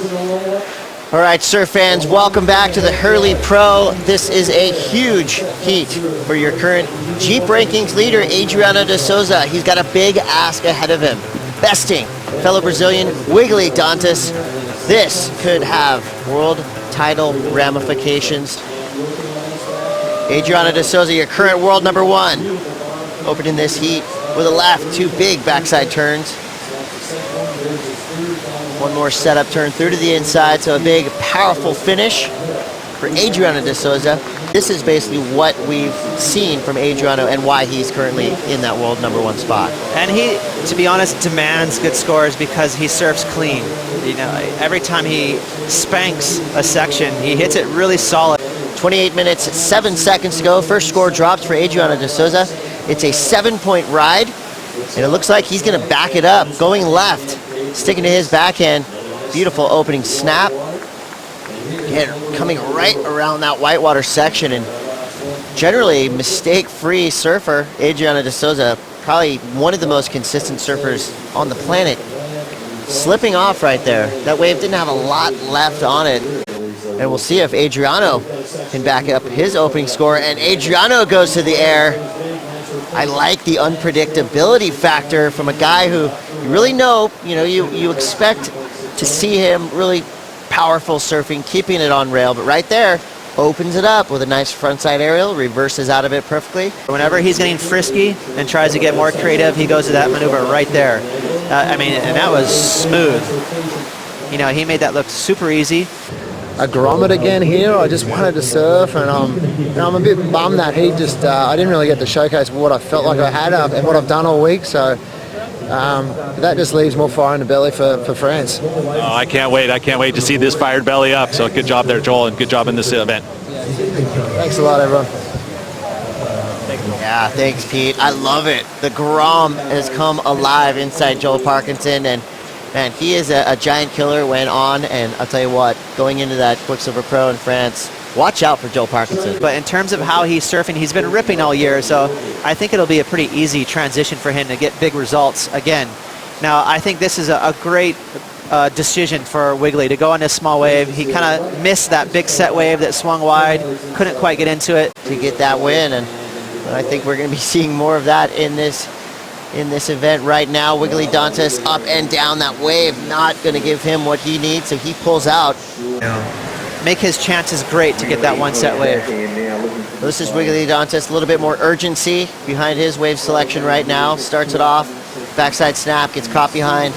All right, surf fans, welcome back to the Hurley Pro. This is a huge heat for your current Jeep Rankings leader, Adriano de Souza. He's got a big ask ahead of him, besting fellow Brazilian Wiggolly Dantas. This could have world title ramifications. Adriano de Souza, your current world number one, opening this heat with a left, two big backside turns. One more setup turn through to the inside, so a big, powerful finish for Adriano de Souza. This is basically what we've seen from Adriano and why he's currently in that world number one spot. And he, to be honest, demands good scores because he surfs clean. You know, every time he spanks a section, he hits it really solid. 28 minutes, 7 seconds to go. First score drops for Adriano de Souza. It's a 7-point ride, and it looks like he's gonna back it up, going left. Sticking to his backhand, beautiful opening snap. Again, coming right around that whitewater section, and generally mistake-free surfer, Adriano de Souza, probably one of the most consistent surfers on the planet. Slipping off right there. That wave didn't have a lot left on it. And we'll see if Adriano can back up his opening score, and Adriano goes to the air. I like the unpredictability factor from a guy who you really know, you expect to see him really powerful surfing, keeping it on rail, but right there, opens it up with a nice frontside aerial, reverses out of it perfectly. Whenever he's getting frisky and tries to get more creative, he goes to that maneuver right there. And that was smooth. You know, he made that look super easy. A grommet again here. I just wanted to surf, and I'm a bit bummed that he just I didn't really get to showcase what I felt like I had and what I've done all week, so that just leaves more fire in the belly for France. Oh, I can't wait to see this fired belly up. So good job there, Joel, and good job in this event. Thanks a lot, everyone. Yeah, thanks, Pete. I love it. The Grom has come alive inside Joel Parkinson, and man, he is a giant killer when on, and I'll tell you what, going into that Quicksilver Pro in France, watch out for Joel Parkinson. But in terms of how he's surfing, he's been ripping all year, so I think it'll be a pretty easy transition for him to get big results again. Now, I think this is a great decision for Wiggolly to go on this small wave. He kind of missed that big set wave that swung wide, couldn't quite get into it. To get that win, and I think we're going to be seeing more of that in this event right now. Wiggolly Dantas up and down that wave, not going to give him what he needs, so he pulls out. Make his chances great to get that one set wave. This is Wiggolly Dantas, a little bit more urgency behind his wave selection right now. Starts it off, backside snap, gets caught behind.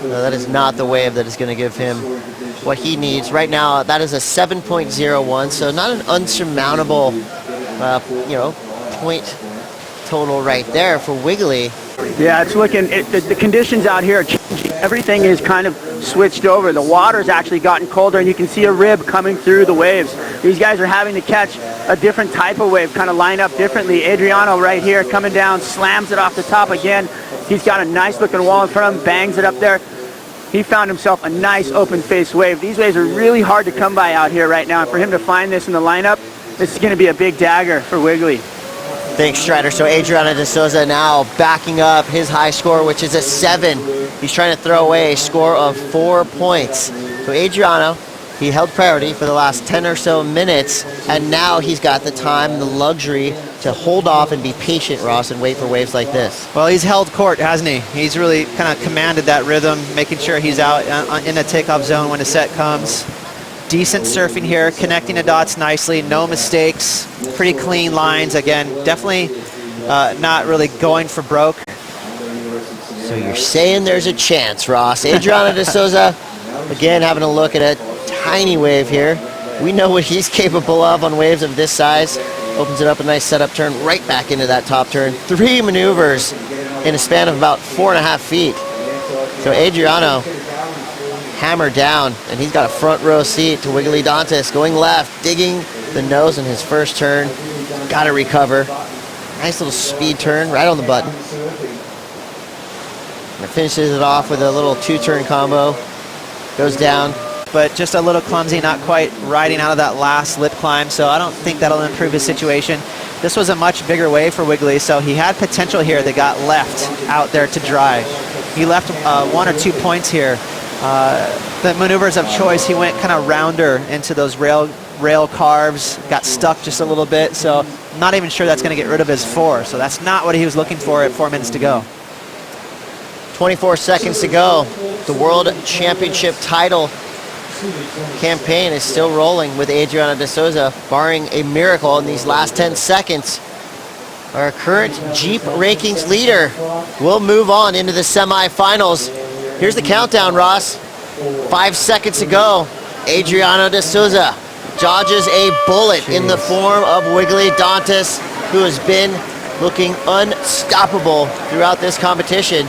No, that is not the wave that is going to give him what he needs. Right now, that is a 7.01, so not an unsurmountable, point total right there for Wiggolly. Yeah, it's looking, the conditions out here are changing. Everything is kind of switched over. The water's actually gotten colder, and you can see a rib coming through the waves. These guys are having to catch a different type of wave, kind of line up differently. Adriano right here coming down, slams it off the top again. He's got a nice looking wall in front of him, bangs it up there. He found himself a nice open face wave. These waves are really hard to come by out here right now, and for him to find this in the lineup, this is going to be a big dagger for Wiggolly. Thanks, Strider. So Adriano de Souza now backing up his high score, which is a 7. He's trying to throw away a score of 4 points. So Adriano, he held priority for the last 10 or so minutes, and now he's got the time and the luxury to hold off and be patient, Ross, and wait for waves like this. Well, he's held court, hasn't he? He's really kind of commanded that rhythm, making sure he's out in the takeoff zone when the set comes. Decent surfing here, connecting the dots nicely, no mistakes, pretty clean lines. Again, definitely not really going for broke. So you're saying there's a chance, Ross. Adriano de Souza, again, having a look at a tiny wave here. We know what he's capable of on waves of this size. Opens it up, a nice setup turn, right back into that top turn. 3 maneuvers in a span of about 4.5 feet. So Adriano hammered down, and he's got a front row seat to Wiggolly Dantas going left, digging the nose in his first turn. Got to recover. Nice little speed turn right on the button. And finishes it off with a little 2-turn combo. Goes down. But just a little clumsy, not quite riding out of that last lip climb, so I don't think that'll improve his situation. This was a much bigger wave for Wiggolly, so he had potential here that got left out there to dry. He left 1 or 2 points here the maneuvers of choice, he went kind of rounder into those rail carves, got stuck just a little bit, so I'm not even sure that's going to get rid of his 4. So that's not what he was looking for at 4 minutes to go. 24 seconds to go. The World Championship title campaign is still rolling with Adriano de Souza, barring a miracle in these last 10 seconds. Our current Jeep rankings leader will move on into the semifinals. Here's the countdown, Ross. 5 seconds to go. Adriano de Souza dodges a bullet in the form of Wiggolly Dantas, who has been looking unstoppable throughout this competition.